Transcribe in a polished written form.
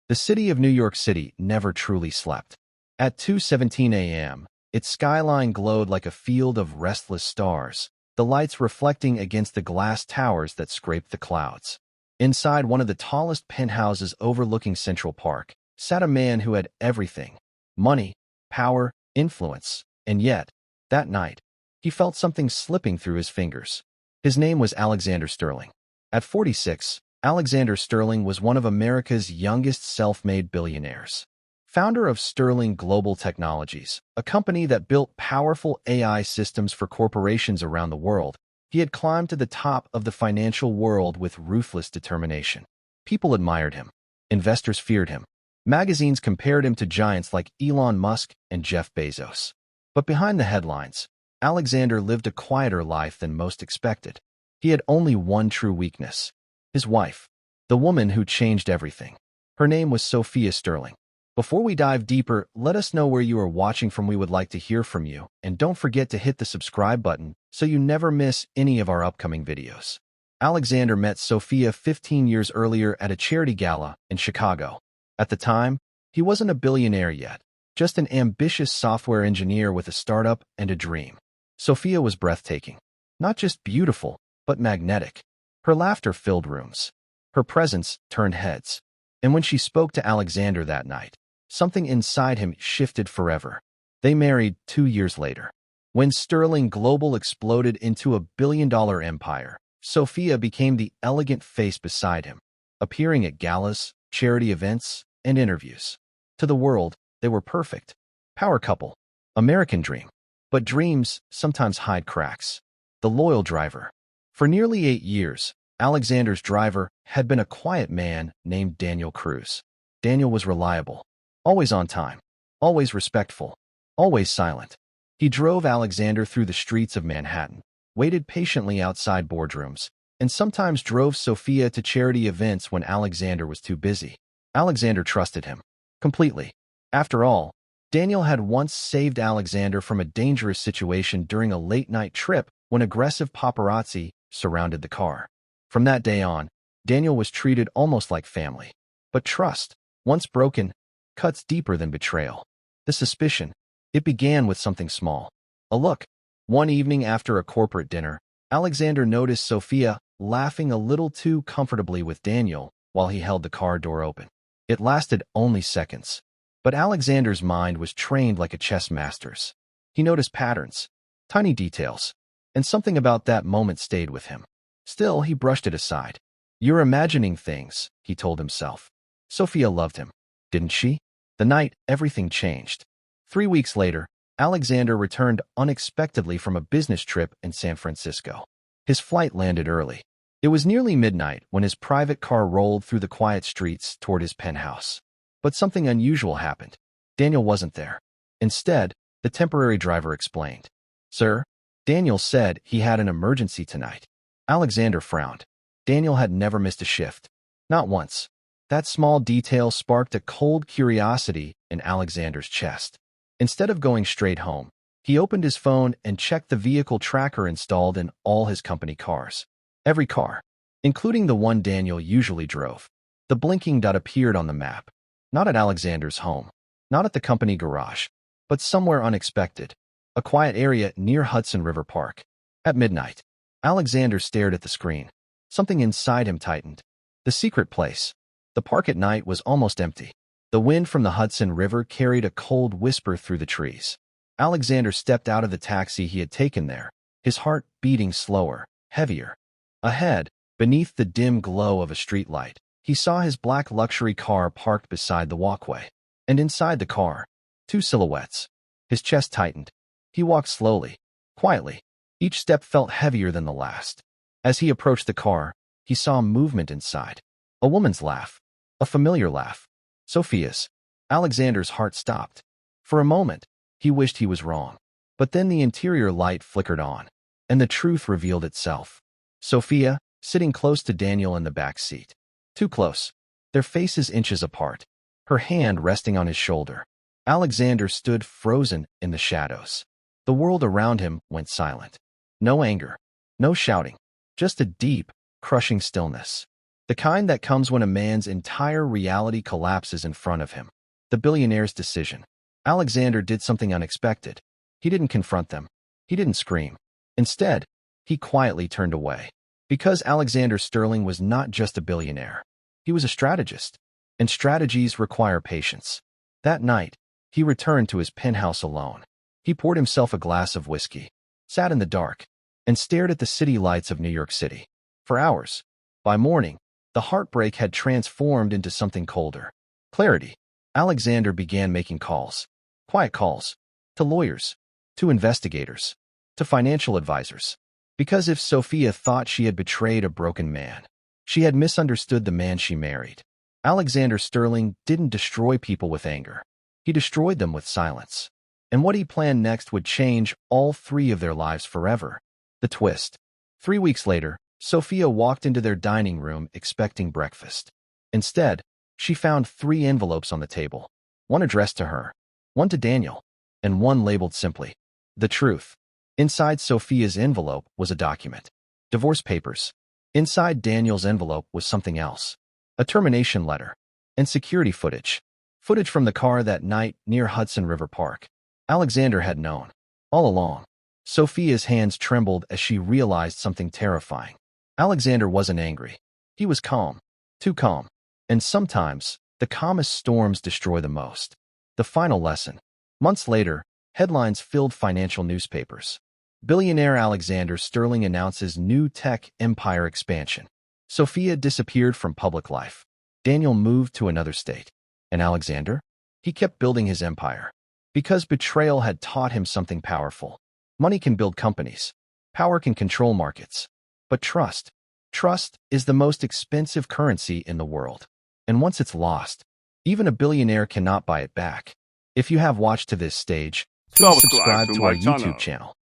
The city of New York City never truly slept. At 2:17 a.m., its skyline glowed like a field of restless stars, the lights reflecting against the glass towers that scraped the clouds. Inside one of the tallest penthouses overlooking Central Park sat a man who had everything: money, power, influence, and yet, that night, he felt something slipping through his fingers. His name was Alexander Sterling. At 46, Alexander Sterling was one of America's youngest self-made billionaires. Founder of Sterling Global Technologies, a company that built powerful AI systems for corporations around the world, he had climbed to the top of the financial world with ruthless determination. People admired him. Investors feared him. Magazines compared him to giants like Elon Musk and Jeff Bezos. But behind the headlines, Alexander lived a quieter life than most expected. He had only one true weakness: his wife, the woman who changed everything. Her name was Sophia Sterling. Before we dive deeper, let us know where you are watching from. We would like to hear from you, and don't forget to hit the subscribe button so you never miss any of our upcoming videos. Alexander met Sophia 15 years earlier at a charity gala in Chicago. At the time, he wasn't a billionaire yet, just an ambitious software engineer with a startup and a dream. Sophia was breathtaking. Not just beautiful, but magnetic. Her laughter filled rooms. Her presence turned heads. And when she spoke to Alexander that night, something inside him shifted forever. They married 2 years later. When Sterling Global exploded into a billion-dollar empire, Sophia became the elegant face beside him, appearing at galas, charity events, and interviews. To the world, they were perfect. Power couple. American dream. But dreams sometimes hide cracks. The loyal driver. For nearly 8 years, Alexander's driver had been a quiet man named Daniel Cruz. Daniel was reliable, always on time, always respectful, always silent. He drove Alexander through the streets of Manhattan, waited patiently outside boardrooms, and sometimes drove Sophia to charity events when Alexander was too busy. Alexander trusted him completely. After all, Daniel had once saved Alexander from a dangerous situation during a late-night trip when aggressive paparazzi surrounded the car. From that day on, Daniel was treated almost like family. But trust, once broken, cuts deeper than betrayal. The suspicion, it began with something small. A look. One evening after a corporate dinner, Alexander noticed Sophia laughing a little too comfortably with Daniel while he held the car door open. It lasted only seconds. But Alexander's mind was trained like a chess master's. He noticed patterns, tiny details, and something about that moment stayed with him. Still, he brushed it aside. "You're imagining things," he told himself. Sophia loved him, didn't she? The night everything changed. 3 weeks later, Alexander returned unexpectedly from a business trip in San Francisco. His flight landed early. It was nearly midnight when his private car rolled through the quiet streets toward his penthouse. But something unusual happened. Daniel wasn't there. Instead, the temporary driver explained. "Sir, Daniel said he had an emergency tonight." Alexander frowned. Daniel had never missed a shift. Not once. That small detail sparked a cold curiosity in Alexander's chest. Instead of going straight home, he opened his phone and checked the vehicle tracker installed in all his company cars. Every car, including the one Daniel usually drove. The blinking dot appeared on the map. Not at Alexander's home, not at the company garage, but somewhere unexpected. A quiet area near Hudson River Park. At midnight, Alexander stared at the screen. Something inside him tightened. The secret place. The park at night was almost empty. The wind from the Hudson River carried a cold whisper through the trees. Alexander stepped out of the taxi he had taken there, his heart beating slower, heavier. Ahead, beneath the dim glow of a streetlight, he saw his black luxury car parked beside the walkway. And inside the car, 2 silhouettes. His chest tightened. He walked slowly, quietly. Each step felt heavier than the last. As he approached the car, he saw movement inside. A woman's laugh. A familiar laugh. Sophia's. Alexander's heart stopped. For a moment, he wished he was wrong. But then the interior light flickered on, and the truth revealed itself. Sophia, sitting close to Daniel in the back seat. Too close. Their faces inches apart. Her hand resting on his shoulder. Alexander stood frozen in the shadows. The world around him went silent. No anger. No shouting. Just a deep, crushing stillness. The kind that comes when a man's entire reality collapses in front of him. The billionaire's decision. Alexander did something unexpected. He didn't confront them. He didn't scream. Instead, he quietly turned away. Because Alexander Sterling was not just a billionaire. He was a strategist. And strategies require patience. That night, he returned to his penthouse alone. He poured himself a glass of whiskey, sat in the dark, and stared at the city lights of New York City. For hours. By morning, the heartbreak had transformed into something colder. Clarity. Alexander began making calls. Quiet calls. To lawyers. To investigators. To financial advisors. Because if Sophia thought she had betrayed a broken man, she had misunderstood the man she married. Alexander Sterling didn't destroy people with anger. He destroyed them with silence. And what he planned next would change all three of their lives forever. The twist. 3 weeks later, Sophia walked into their dining room expecting breakfast. Instead, she found 3 envelopes on the table. One addressed to her, one to Daniel, and one labeled simply, The Truth. Inside Sophia's envelope was a document. Divorce papers. Inside Daniel's envelope was something else. A termination letter. And security footage. Footage from the car that night near Hudson River Park. Alexander had known. All along. Sophia's hands trembled as she realized something terrifying. Alexander wasn't angry. He was calm. Too calm. And sometimes, the calmest storms destroy the most. The final lesson. Months later, headlines filled financial newspapers. Billionaire Alexander Sterling announces new tech empire expansion. Sophia disappeared from public life. Daniel moved to another state. And Alexander? He kept building his empire. Because betrayal had taught him something powerful. Money can build companies. Power can control markets. But trust is the most expensive currency in the world. And once it's lost, even a billionaire cannot buy it back. If you have watched to this stage, please subscribe to our YouTube channel.